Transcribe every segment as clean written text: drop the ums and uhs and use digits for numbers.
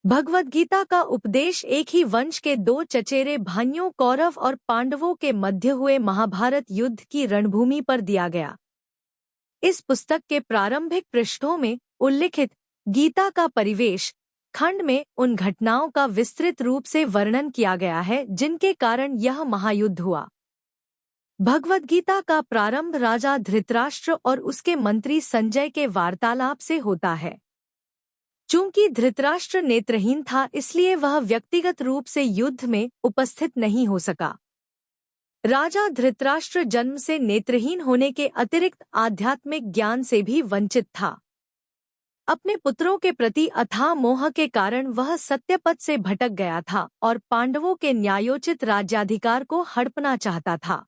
भगवद गीता का उपदेश एक ही वंश के दो चचेरे भाइयों कौरव और पांडवों के मध्य हुए महाभारत युद्ध की रणभूमि पर दिया गया। इस पुस्तक के प्रारंभिक पृष्ठों में उल्लिखित गीता का परिवेश खंड में उन घटनाओं का विस्तृत रूप से वर्णन किया गया है जिनके कारण यह महायुद्ध हुआ। भगवद गीता का प्रारंभ राजा धृतराष्ट्र और उसके मंत्री संजय के वार्तालाप से होता है। चूंकि धृतराष्ट्र नेत्रहीन था, इसलिए वह व्यक्तिगत रूप से युद्ध में उपस्थित नहीं हो सका। राजा धृतराष्ट्र जन्म से नेत्रहीन होने के अतिरिक्त आध्यात्मिक ज्ञान से भी वंचित था। अपने पुत्रों के प्रति अथाह मोह के कारण वह सत्यपथ से भटक गया था और पांडवों के न्यायोचित राज्याधिकार को हड़पना चाहता था।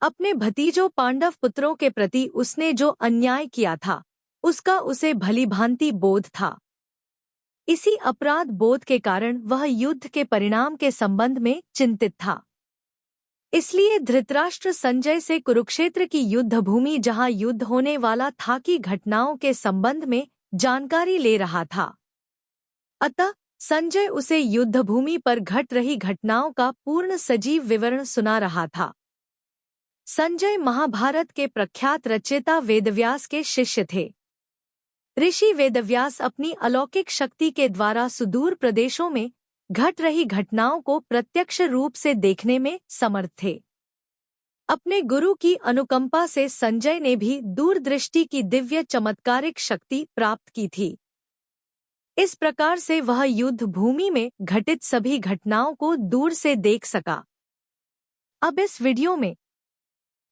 अपने भतीजों पांडव पुत्रों के प्रति उसने जो अन्याय किया था, उसका उसे भलीभांति बोध था। इसी अपराध बोध के कारण वह युद्ध के परिणाम के संबंध में चिंतित था। इसलिए धृतराष्ट्र संजय से कुरुक्षेत्र की युद्ध भूमि जहां युद्ध होने वाला था की घटनाओं के संबंध में जानकारी ले रहा था। अतः संजय उसे युद्ध भूमि पर घट रही घटनाओं का पूर्ण सजीव विवरण सुना रहा था। संजय महाभारत के प्रख्यात रचयिता वेदव्यास के शिष्य थे। ऋषि वेदव्यास अपनी अलौकिक शक्ति के द्वारा सुदूर प्रदेशों में घट रही घटनाओं को प्रत्यक्ष रूप से देखने में समर्थ थे। अपने गुरु की अनुकंपा से संजय ने भी दूरदृष्टि की दिव्य चमत्कारिक शक्ति प्राप्त की थी। इस प्रकार से वह युद्ध भूमि में घटित सभी घटनाओं को दूर से देख सका। अब इस वीडियो में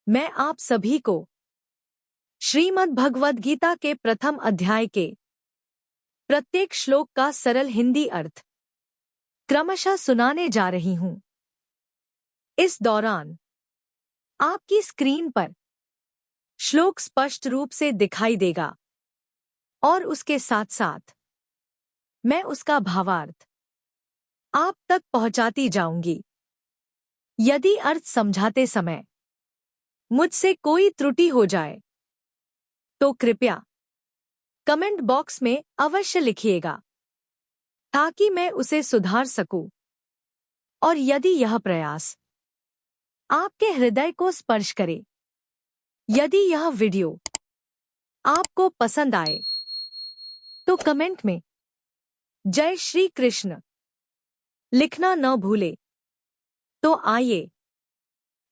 मैं आप सभी को श्रीमद् भगवद गीता के प्रथम अध्याय के प्रत्येक श्लोक का सरल हिंदी अर्थ क्रमशः सुनाने जा रही हूं। इस दौरान आपकी स्क्रीन पर श्लोक स्पष्ट रूप से दिखाई देगा और उसके साथ साथ मैं उसका भावार्थ आप तक पहुंचाती जाऊंगी। यदि अर्थ समझाते समय मुझसे कोई त्रुटि हो जाए तो कृपया कमेंट बॉक्स में अवश्य लिखिएगा ताकि मैं उसे सुधार सकूं। और यदि यह प्रयास आपके हृदय को स्पर्श करे, यदि यह वीडियो आपको पसंद आए, तो कमेंट में जय श्री कृष्ण लिखना न भूले। तो आइए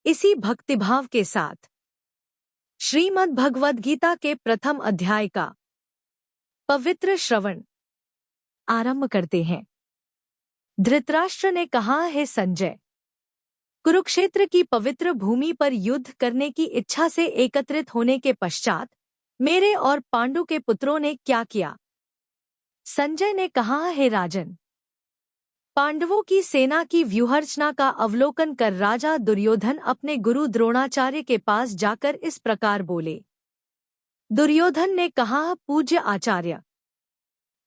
इसी भक्तिभाव के साथ श्रीमद् भगवद गीता के प्रथम अध्याय का पवित्र श्रवण आरंभ करते हैं। धृतराष्ट्र ने कहा, हे संजय, कुरुक्षेत्र की पवित्र भूमि पर युद्ध करने की इच्छा से एकत्रित होने के पश्चात मेरे और पांडु के पुत्रों ने क्या किया? संजय ने कहा, हे राजन, पांडवों की सेना की व्यूहरचना का अवलोकन कर राजा दुर्योधन अपने गुरु द्रोणाचार्य के पास जाकर इस प्रकार बोले। दुर्योधन ने कहा, पूज्य आचार्य,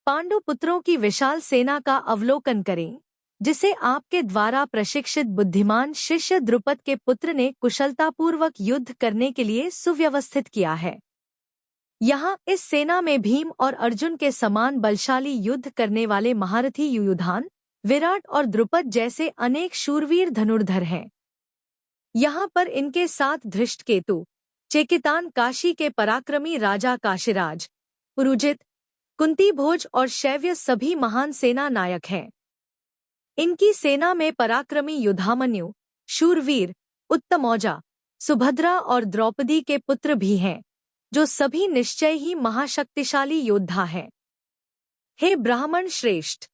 पांडु पुत्रों की विशाल सेना का अवलोकन करें, जिसे आपके द्वारा प्रशिक्षित बुद्धिमान शिष्य द्रुपद के पुत्र ने कुशलतापूर्वक युद्ध करने के लिए सुव्यवस्थित किया है। यहाँ इस सेना में भीम और अर्जुन के समान बलशाली युद्ध करने वाले महारथी युयुधान, विराट और द्रुपद जैसे अनेक शूरवीर धनुर्धर हैं। यहाँ पर इनके साथ धृष्टकेतु, चेकितान, काशी के पराक्रमी राजा काशीराज, पुरुजित, कुंतीभोज और शैव्य सभी महान सेना नायक हैं। इनकी सेना में पराक्रमी युधामन्यु, शूरवीर, उत्तमौजा, सुभद्रा और द्रौपदी के पुत्र भी हैं, जो सभी निश्चय ही महाशक्तिशाली योद्धा हैं। हे ब्राह्मण श्रेष्ठ,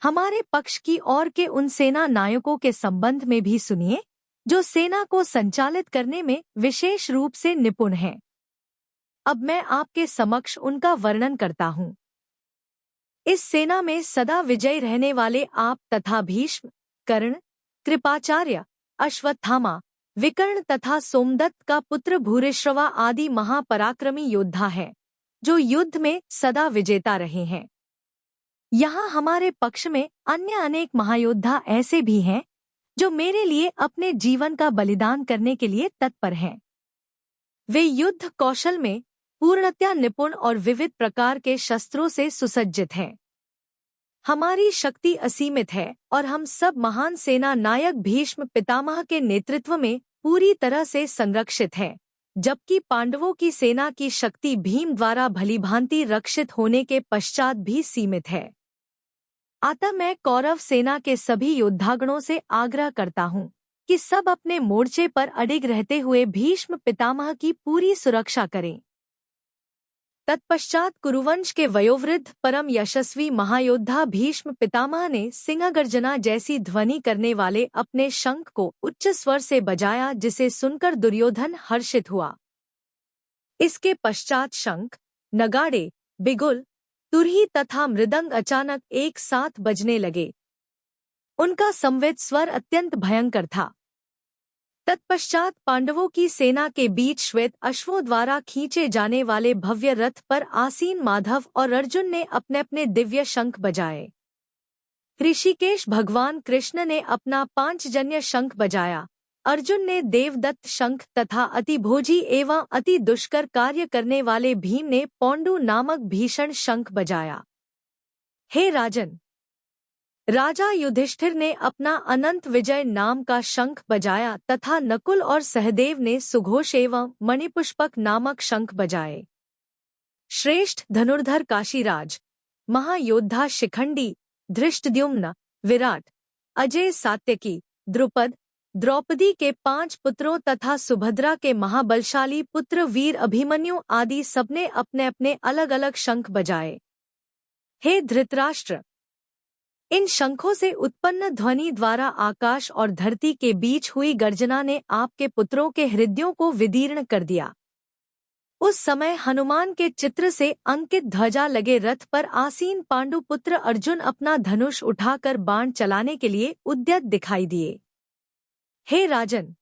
हमारे पक्ष की ओर के उन सेना नायकों के संबंध में भी सुनिए, जो सेना को संचालित करने में विशेष रूप से निपुण हैं। अब मैं आपके समक्ष उनका वर्णन करता हूँ। इस सेना में सदा विजयी रहने वाले आप तथा भीष्म, कर्ण, कृपाचार्य, अश्वत्थामा, विकर्ण तथा सोमदत्त का पुत्र भूरिश्रवा आदि महापराक्रमी योद्धा हैं, जो युद्ध में सदा विजेता रहे हैं। यहाँ हमारे पक्ष में अन्य अनेक महायोद्धा ऐसे भी हैं, जो मेरे लिए अपने जीवन का बलिदान करने के लिए तत्पर हैं। वे युद्ध कौशल में पूर्णतया निपुण और विविध प्रकार के शस्त्रों से सुसज्जित हैं। हमारी शक्ति असीमित है और हम सब महान सेना नायक भीष्म पितामह के नेतृत्व में पूरी तरह से संरक्षित हैं, जबकि पांडवों की सेना की शक्ति भीम द्वारा भलीभांति रक्षित होने के पश्चात भी सीमित है। अतः मैं कौरव सेना के सभी योद्धागणों से आग्रह करता हूँ कि सब अपने मोर्चे पर अडिग रहते हुए भीष्म पितामह की पूरी सुरक्षा करें। तत्पश्चात कुरुवंश के वयोवृद्ध परम यशस्वी महायोद्धा भीष्म पितामह ने सिंहगर्जना जैसी ध्वनि करने वाले अपने शंख को उच्च स्वर से बजाया, जिसे सुनकर दुर्योधन हर्षित हुआ। इसके पश्चात शंख, नगाड़े, बिगुल, तुरही तथा मृदंग अचानक एक साथ बजने लगे। उनका संवेद स्वर अत्यंत भयंकर था। तत्पश्चात पांडवों की सेना के बीच श्वेत अश्वों द्वारा खींचे जाने वाले भव्य रथ पर आसीन माधव और अर्जुन ने अपने अपने दिव्य शंख बजाए। ऋषिकेश भगवान कृष्ण ने अपना पांचजन्य शंख बजाया। अर्जुन ने देवदत्त शंख तथा अतिभोजी एवं अति दुष्कर कार्य करने वाले भीम ने पौंडु नामक भीषण शंख बजाया। हे राजन, राजा युधिष्ठिर ने अपना अनंत विजय नाम का शंख बजाया तथा नकुल और सहदेव ने सुघोष एवं मणिपुष्पक नामक शंख बजाए। श्रेष्ठ धनुर्धर काशीराज, महायोद्धा शिखंडी, धृष्टद्युम्न, विराट, अजय, सात्यकी, द्रुपद, द्रौपदी के 5 पुत्रों तथा सुभद्रा के महाबलशाली पुत्र वीर अभिमन्यु आदि सबने अपने अपने अलग अलग शंख बजाए। हे धृतराष्ट्र, इन शंखों से उत्पन्न ध्वनि द्वारा आकाश और धरती के बीच हुई गर्जना ने आपके पुत्रों के हृदयों को विदीर्ण कर दिया। उस समय हनुमान के चित्र से अंकित ध्वजा लगे रथ पर आसीन पांडुपुत्र अर्जुन अपना धनुष उठाकर बाण चलाने के लिए उद्यत दिखाई दिए। हे राजन,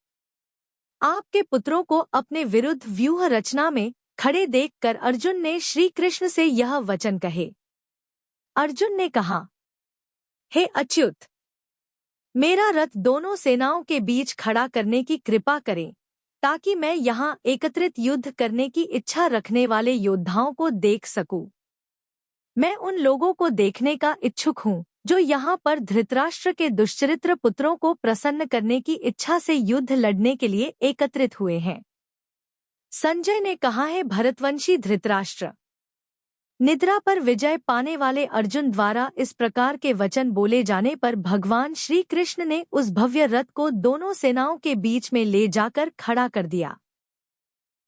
आपके पुत्रों को अपने विरुद्ध व्यूह रचना में खड़े देखकर अर्जुन ने श्री कृष्ण से यह वचन कहे। अर्जुन ने कहा, हे अच्युत, मेरा रथ दोनों सेनाओं के बीच खड़ा करने की कृपा करें, ताकि मैं यहाँ एकत्रित युद्ध करने की इच्छा रखने वाले योद्धाओं को देख सकूं। मैं उन लोगों को देखने का इच्छुक हूँ जो यहाँ पर धृतराष्ट्र के दुष्चरित्र पुत्रों को प्रसन्न करने की इच्छा से युद्ध लड़ने के लिए एकत्रित हुए हैं। संजय ने कहा, है भरतवंशी धृतराष्ट्र, निद्रा पर विजय पाने वाले अर्जुन द्वारा इस प्रकार के वचन बोले जाने पर भगवान श्री कृष्ण ने उस भव्य रथ को दोनों सेनाओं के बीच में ले जाकर खड़ा कर दिया।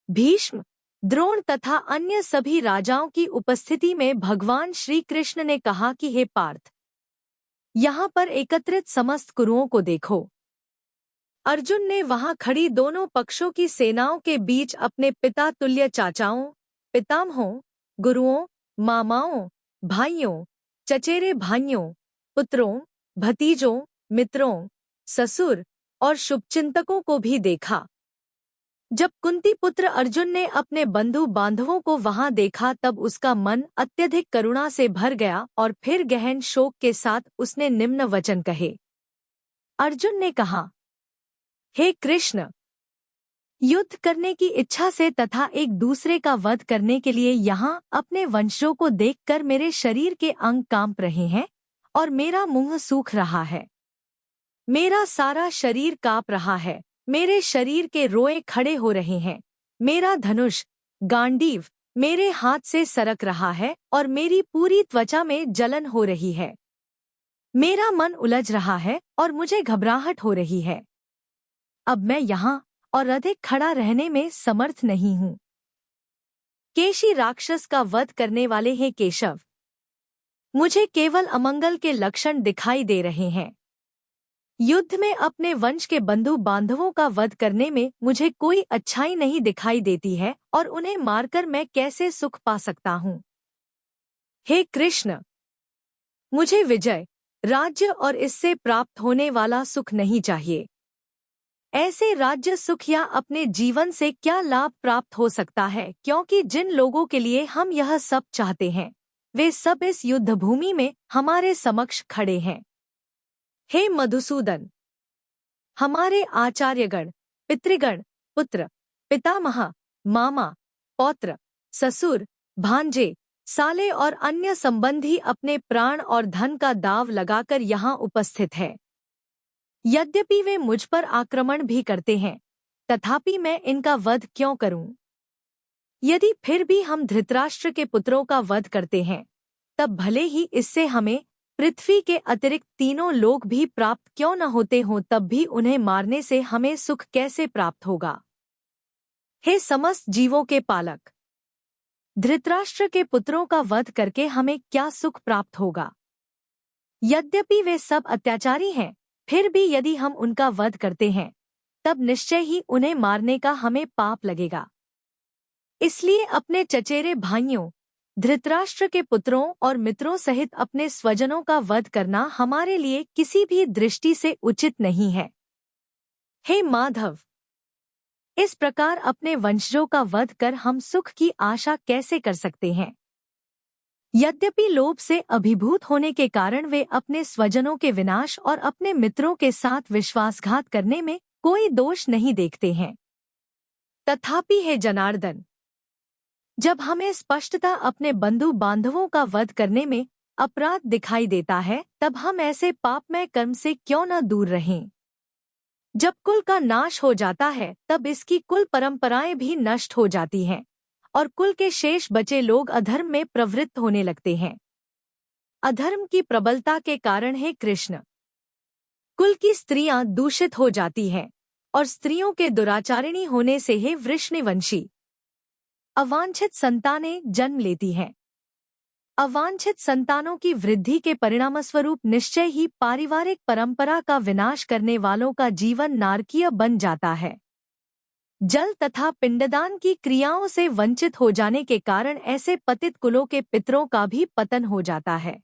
भीष्म, द्रोण तथा अन्य सभी राजाओं की उपस्थिति में भगवान श्री कृष्ण ने कहा कि हे पार्थ, यहाँ पर एकत्रित समस्त कुरुओं को देखो। अर्जुन ने वहां खड़ी दोनों पक्षों की सेनाओं के बीच अपने पिता तुल्य चाचाओं, पितामहों, गुरुओं, मामाओं, भाइयों, चचेरे भाइयों, पुत्रों, भतीजों, मित्रों, ससुर और शुभचिंतकों को भी देखा। जब कुंती पुत्र अर्जुन ने अपने बंधु बांधवों को वहां देखा तब उसका मन अत्यधिक करुणा से भर गया और फिर गहन शोक के साथ उसने निम्न वचन कहे। अर्जुन ने कहा, हे कृष्ण, युद्ध करने की इच्छा से तथा एक दूसरे का वध करने के लिए यहाँ अपने वंशजों को देखकर मेरे शरीर के अंग कांप रहे हैं और मेरा मुंह सूख रहा है। मेरा सारा शरीर कांप रहा है, मेरे शरीर के रोए खड़े हो रहे हैं, मेरा धनुष गांडीव मेरे हाथ से सरक रहा है और मेरी पूरी त्वचा में जलन हो रही है। मेरा मन उलझ रहा है और मुझे घबराहट हो रही है। अब मैं यहाँ और अधिक खड़ा रहने में समर्थ नहीं हूँ। केशी राक्षस का वध करने वाले हैं केशव, मुझे केवल अमंगल के लक्षण दिखाई दे रहे हैं। युद्ध में अपने वंश के बंधु बांधवों का वध करने में मुझे कोई अच्छाई नहीं दिखाई देती है और उन्हें मारकर मैं कैसे सुख पा सकता हूँ। हे कृष्ण, मुझे विजय, राज्य और इससे प्राप्त होने वाला सुख नहीं चाहिए। ऐसे राज्य सुख या अपने जीवन से क्या लाभ प्राप्त हो सकता है, क्योंकि जिन लोगों के लिए हम यह सब चाहते हैं वे सब इस युद्ध भूमि में हमारे समक्ष खड़े हैं। हे मधुसूदन, हमारे आचार्यगण, पितृगण, पुत्र, पितामह, मामा, पौत्र, ससुर, भांजे, साले और अन्य संबंधी अपने प्राण और धन का दाव लगाकर यहाँ उपस्थित है। यद्यपि वे मुझ पर आक्रमण भी करते हैं, तथापि मैं इनका वध क्यों करूं? यदि फिर भी हम धृतराष्ट्र के पुत्रों का वध करते हैं, तब भले ही इससे हमें पृथ्वी के अतिरिक्त तीनों लोग भी प्राप्त क्यों न होते हों, तब भी उन्हें मारने से हमें सुख कैसे प्राप्त होगा? हे समस्त जीवों के पालक, धृतराष्ट्र के पुत्रों का वध करके हमें क्या सुख प्राप्त होगा? यद्यपि वे सब अत्याचारी हैं, फिर भी यदि हम उनका वध करते हैं, तब निश्चय ही उन्हें मारने का हमें पाप लगेगा। इसलिए अपने चचेरे भाइयों, धृतराष्ट्र के पुत्रों और मित्रों सहित अपने स्वजनों का वध करना हमारे लिए किसी भी दृष्टि से उचित नहीं है। हे माधव, इस प्रकार अपने वंशजों का वध कर हम सुख की आशा कैसे कर सकते हैं? यद्यपि लोभ से अभिभूत होने के कारण वे अपने स्वजनों के विनाश और अपने मित्रों के साथ विश्वासघात करने में कोई दोष नहीं देखते हैं, तथापि हे जनार्दन, जब हमें स्पष्टता अपने बंधु बांधवों का वध करने में अपराध दिखाई देता है, तब हम ऐसे पापमय कर्म से क्यों न दूर रहें? जब कुल का नाश हो जाता है, तब इसकी कुल परंपराएं भी नष्ट हो जाती हैं और कुल के शेष बचे लोग अधर्म में प्रवृत्त होने लगते हैं। अधर्म की प्रबलता के कारण हे कृष्ण, कुल की स्त्रियां दूषित हो जाती हैं और स्त्रियों के दुराचारिणी होने से हे वृष्णिवंशी अवांछित संतानें जन्म लेती हैं। अवांछित संतानों की वृद्धि के परिणामस्वरूप निश्चय ही पारिवारिक परंपरा का विनाश करने वालों का जीवन नारकीय बन जाता है। जल तथा पिंडदान की क्रियाओं से वंचित हो जाने के कारण ऐसे पतित कुलों के पितरों का भी पतन हो जाता है।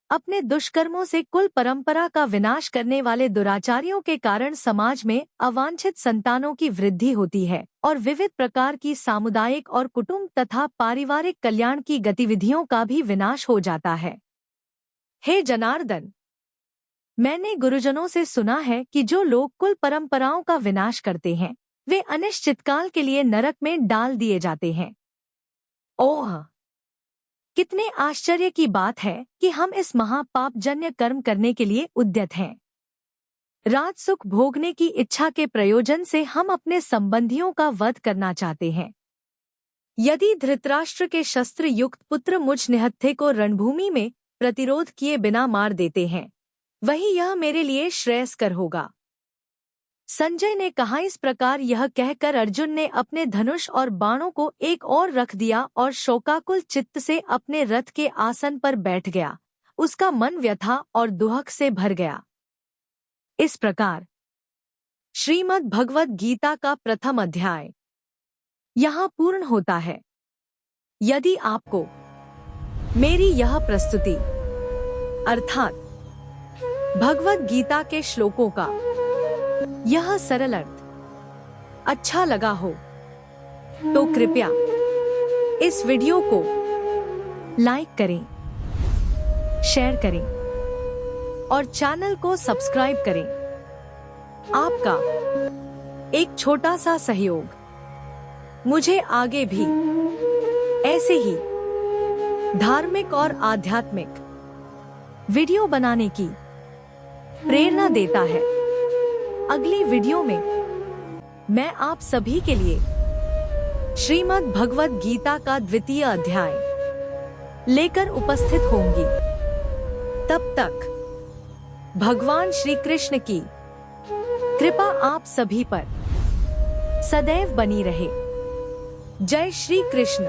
अपने दुष्कर्मों से कुल परंपरा का विनाश करने वाले दुराचारियों के कारण समाज में अवांछित संतानों की वृद्धि होती है और विविध प्रकार की सामुदायिक और कुटुंब तथा पारिवारिक कल्याण की गतिविधियों का भी विनाश हो जाता है। हे जनार्दन, मैंने गुरुजनों से सुना है कि जो लोग कुल परंपराओं का विनाश करते हैं, वे अनिश्चितकाल के लिए नरक में डाल दिए जाते हैं। ओह, कितने आश्चर्य की बात है कि हम इस महापापजन्य कर्म करने के लिए उद्यत हैं। राजसुख भोगने की इच्छा के प्रयोजन से हम अपने संबंधियों का वध करना चाहते हैं। यदि धृतराष्ट्र के शस्त्र युक्त पुत्र मुझ निहत्थे को रणभूमि में प्रतिरोध किए बिना मार देते हैं, वही यह मेरे लिए श्रेयस्कर होगा। संजय ने कहा। इस प्रकार यह कहकर अर्जुन ने अपने धनुष और बाणों को एक ओर रख दिया और शोकाकुल चित्त से अपने रथ के आसन पर बैठ गया। उसका मन व्यथा और दुहक से भर गया। इस प्रकार श्रीमद् भगवद गीता का प्रथम अध्याय यहाँ पूर्ण होता है। यदि आपको मेरी यह प्रस्तुति अर्थात भगवद गीता के श्लोकों का यह सरल अर्थ अच्छा लगा हो तो कृपया इस वीडियो को लाइक करें, शेयर करें और चैनल को सब्सक्राइब करें। आपका एक छोटा सा सहयोग मुझे आगे भी ऐसे ही धार्मिक और आध्यात्मिक वीडियो बनाने की प्रेरणा देता है। अगली वीडियो में मैं आप सभी के लिए श्रीमद् भगवद गीता का द्वितीय अध्याय लेकर उपस्थित होंगी। तब तक भगवान श्री कृष्ण की कृपा आप सभी पर सदैव बनी रहे। जय श्री कृष्ण।